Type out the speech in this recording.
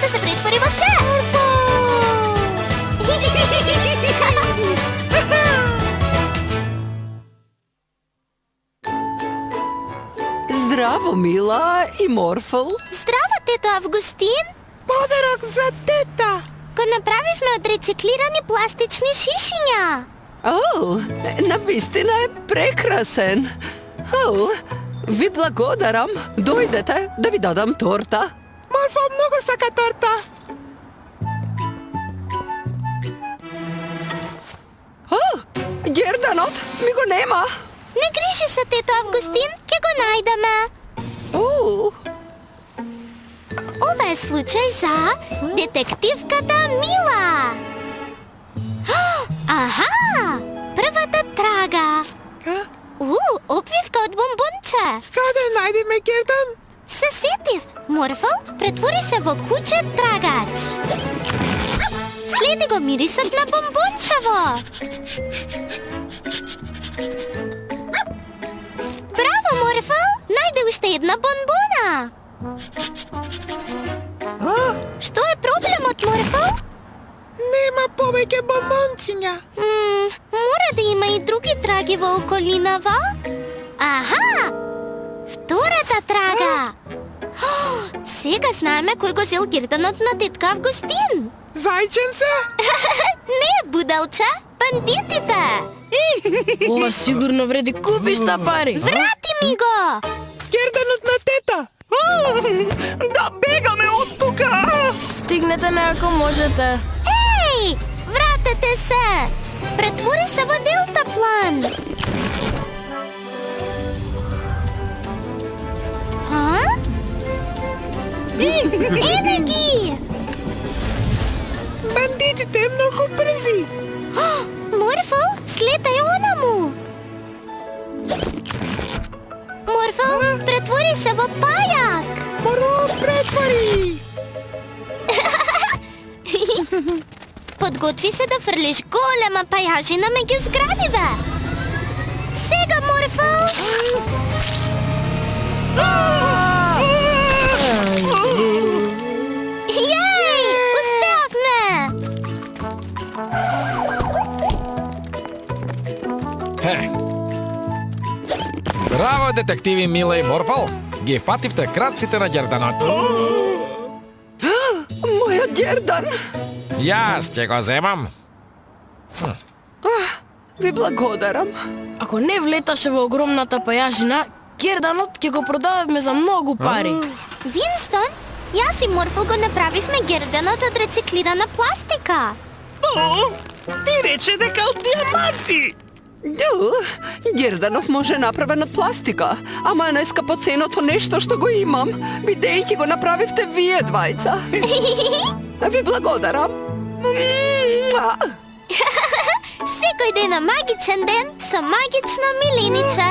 да се претвори во се. Здраво, Мила и Морфл. Здраво, тето Августин. Подарок за тета. Го направивме од рециклирани пластични шишиња. О, навистина е прекрасен. О, ви благодарам. Дојдете да ви дадам торта. Морфл многу сака торта. О, Герданот ми го нема. Не грижи се, тето Августин, ќе го најдеме. О, Ова е случај за детективката Мила. Аха! Првата трага. Обвивка од бомбонче. Каде најдеме Гердан? Се сетив. Морфл претвори се во куче трагач. Следи го мирисот на бомбончево. Браво, Морфл! Најде уште една бомбона. Што е проблемот, Морфл? Нема повеќе бомбончиња. Мора да има и други траги во околинава. Аха! Втората трага. Сега знаеме кој го зел Герданот на тетка Августин. Зајченце? Не, будалче, бандитите. Ова сигурно вреди купишта пари. Врати ми го! Герданот на тета. Да бегаме од тука. Стигнете не ако можете. Еј, вратете се! Претвори се во делтаплан. Ене ги! Бандитите многу брзи. Морфл, слетај онаму. Морфл, претвори се во пајак. Морфл, претвори. Подготви се да фрлиш голема пајажина меѓу зградиве. Сега, Морфл! Јеј! Успеавме! Браво, детективи Мила и Морфл! Ги фативте крадците на Герданот. мојот Гердан. Јас ќе го земам. Ви благодарам. Ако не влеташе во огромната пајажина, Герданот ќе го продаваме за многу пари. Винстон, јас и Морфл го направивме Герданот од рециклирана пластика. Ти рече дека од диаманти. Герданов може направен од пластика, ама е најскапоценото нешто што го имам, бидејќи го направивте вие двајца. Ви благодарам. Секој ден е магичен ден со магично милиниче.